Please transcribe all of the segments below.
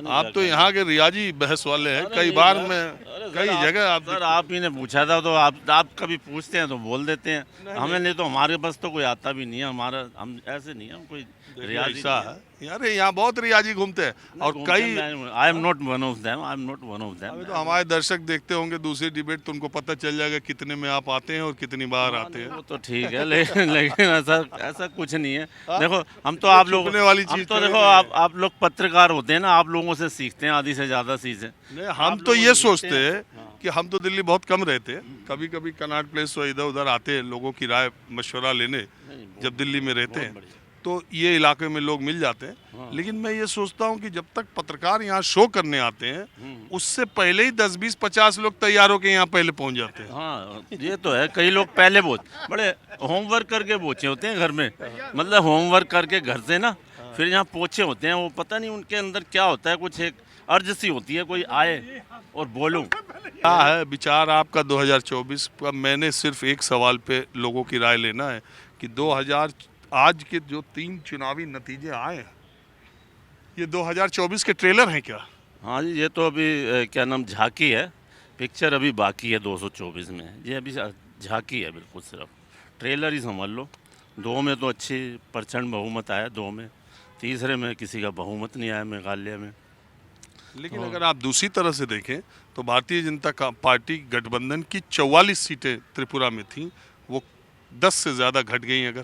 आप तो यहाँ के रियाजी बहस वाले हैं, कई बार मैं कई जगह आप सर आप ही ने पूछा था तो आप कभी पूछते हैं तो बोल देते हैं, हमें नहीं तो हमारे पास तो कोई आता भी नहीं है, हमारा हम ऐसे नहीं है, हम कोई रियाजी ऐसा है यार, यहाँ बहुत रियाजी घूमते हैं और कई I am not one of them, I am not one of अभी देम। तो हमारे दर्शक देखते होंगे दूसरी डिबेट, तो उनको पता चल जाएगा कितने में आप आते हैं और कितनी बार आते हैं। वो तो ठीक है लेकिन ऐसा ऐसा कुछ नहीं है। देखो हम तो आप लोग छुपने वाली हम चीज तो करेंगे। देखो आप लोग पत्रकार होते हैं ना, आप लोगों से सीखते हैं आधी से ज़्यादा चीज़ें। नहीं, हम तो ये सोचते हैं कि हम तो दिल्ली बहुत कम रहते हैं, कभी कभी कनॉट प्लेस और इधर उधर आते हैं लोगों की राय मशवरा लेने, जब दिल्ली में रहते हैं तो ये इलाके में लोग मिल जाते हैं। लेकिन मैं ये सोचता हूँ कि जब तक पत्रकार यहाँ शो करने आते हैं उससे पहले ही 10-20-50 लोग तैयार होकर यहाँ पहले पहुँच जाते हैं। हाँ ये तो है, कई लोग पहले बड़े होमवर्क करके पहुँचे होते हैं घर में, मतलब होमवर्क करके घर से ना फिर यहाँ पहुँचे होते हैं, वो पता नहीं उनके अंदर क्या होता है, कुछ एक अर्ज सी होती है कोई आए और बोलूं। क्या है विचार आपका 2024 का? मैंने सिर्फ एक सवाल पे लोगों की राय लेना है कि 2000 आज के जो 3 चुनावी नतीजे आए हैं, ये 2024 के ट्रेलर हैं क्या? हाँ जी, ये तो अभी क्या नाम झांकी है, पिक्चर अभी बाकी है 224 में, ये अभी झांकी है, बिल्कुल सिर्फ ट्रेलर ही समझ लो। 2 में तो अच्छी प्रचंड बहुमत आया, 2 में, तीसरे में किसी का बहुमत नहीं आया मेघालय में। लेकिन अगर आप दूसरी तरह से देखें तो भारतीय जनता पार्टी गठबंधन की 44 सीटें त्रिपुरा में थी, वो 10 से ज़्यादा घट गई।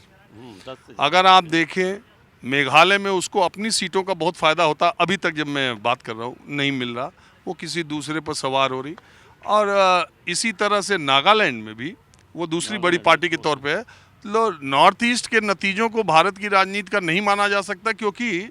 अगर आप देखें मेघालय में उसको अपनी सीटों का बहुत फ़ायदा होता, अभी तक जब मैं बात कर रहा हूँ नहीं मिल रहा, वो किसी दूसरे पर सवार हो रही। और इसी तरह से नागालैंड में भी वो दूसरी बड़ी पार्टी के तौर पे है। नॉर्थ ईस्ट के नतीजों को भारत की राजनीति का नहीं माना जा सकता, क्योंकि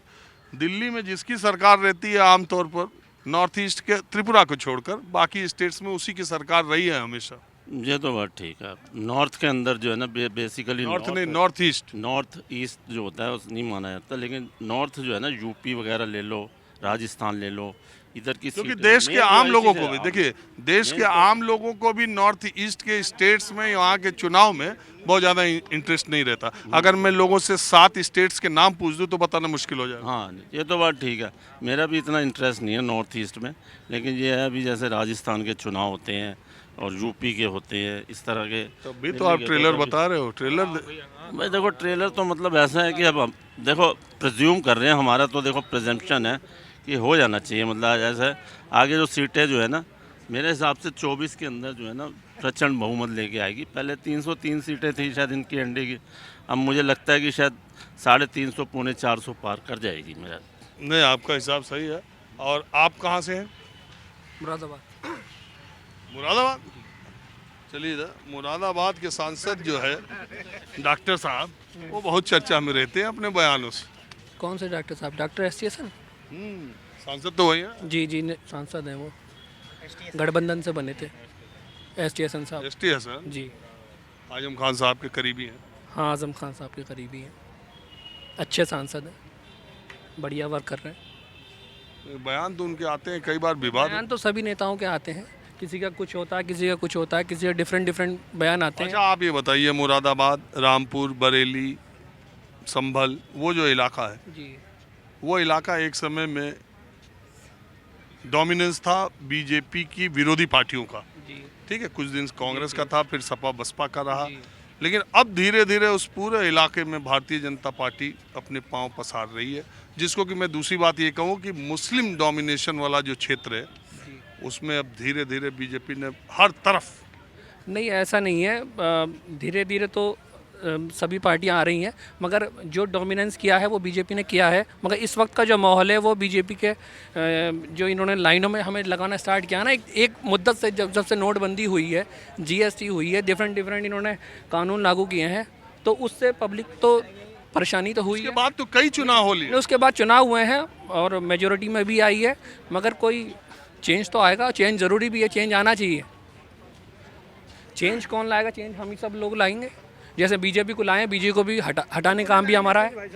दिल्ली में जिसकी सरकार रहती है आमतौर पर नॉर्थ ईस्ट के त्रिपुरा को छोड़कर बाकी स्टेट्स में उसी की सरकार रही है हमेशा। ये तो बात ठीक है। नॉर्थ के अंदर जो है ना बेसिकली नॉर्थ ईस्ट जो होता है उस नहीं माना जाता, लेकिन नॉर्थ जो है ना यूपी वगैरह ले लो, राजस्थान ले लो, इधर की क्योंकि देश के आम लोगों को भी देखिए, देश के आम लोगों को भी नॉर्थ ईस्ट के स्टेट्स में यहाँ के चुनाव में बहुत ज़्यादा इंटरेस्ट नहीं रहता। अगर मैं लोगों से 7 स्टेट्स के नाम पूछ दूँ तो बताना मुश्किल हो जाएगा। हाँ ये तो बात ठीक है, मेरा भी इतना इंटरेस्ट नहीं है नॉर्थ ईस्ट में, लेकिन ये है अभी जैसे राजस्थान के चुनाव होते हैं और यूपी के होते हैं, इस तरह के। तो भी तो आप ट्रेलर बता रहे हो, ट्रेलर भाई देखो ट्रेलर तो मतलब ऐसा है कि अब हम देखो प्रिज्यूम कर रहे हैं, हमारा तो देखो प्रेजम्पशन है कि हो जाना चाहिए, मतलब ऐसा आगे जो सीटें जो है ना मेरे हिसाब से 24 के अंदर जो है ना प्रचंड बहुमत लेके आएगी। पहले 303 सीटें थी शायद इनकी एनडीए की, अब मुझे लगता है कि शायद 350 पौने 400 पार कर जाएगी मेरा। नहीं, आपका हिसाब सही है। और आप कहाँ से हैं? मुरादाबाद। मुरादाबाद, चलिए इधर मुरादाबाद के सांसद जो है डॉक्टर साहब, वो बहुत चर्चा में रहते हैं अपने बयानों से। कौन से डॉक्टर साहब? डॉक्टर एसटीएसन? सांसद तो वही है। जी सांसद हैं वो, गठबंधन से बने थे एसटीएसन साहब। एसटीएसन जी आजम खान साहब के करीबी हैं। हाँ, आजम खान साहब के करीबी हैं, अच्छे सांसद हैं, बढ़िया वर्क कर रहे हैं। बयान तो उनके आते हैं, कई बार विवाद। बयान तो सभी नेताओं के आते हैं, किसी का कुछ होता है, किसी का कुछ होता है, किसी का डिफरेंट बयान आते हैं। अच्छा आप ये बताइए, मुरादाबाद, रामपुर, बरेली, संभल, वो जो इलाका है, जी वो इलाका एक समय में डोमिनेंस था बीजेपी की विरोधी पार्टियों का। जी ठीक है, कुछ दिन कांग्रेस का था, फिर सपा बसपा का रहा। जी। लेकिन अब धीरे धीरे उस पूरे इलाके में भारतीय जनता पार्टी अपने पांव पसार रही है, जिसको कि मैं दूसरी बात ये कहूँ कि मुस्लिम डोमिनेशन वाला जो क्षेत्र है उसमें अब धीरे धीरे बीजेपी ने हर तरफ। नहीं, ऐसा नहीं है, धीरे धीरे तो सभी पार्टियां आ रही हैं, मगर जो डोमिनेंस किया है वो बीजेपी ने किया है। मगर इस वक्त का जो माहौल है वो बीजेपी के जो इन्होंने लाइनों में हमें लगाना स्टार्ट किया ना, एक मुद्दत से, जब से नोटबंदी हुई है, जीएसटी हुई है, डिफरेंट इन्होंने कानून लागू किए हैं, तो उससे पब्लिक तो परेशानी तो हुई है। उसके बाद तो कई चुनाव हो लिए, उसके बाद चुनाव हुए हैं और मेजोरिटी में भी आई है, मगर कोई चेंज तो आएगा, चेंज ज़रूरी भी है, चेंज आना चाहिए। चेंज कौन लाएगा? चेंज हम ही सब लोग लाएंगे, जैसे बीजेपी को लाए, बीजेपी को भी हटाने का काम भी हमारा है।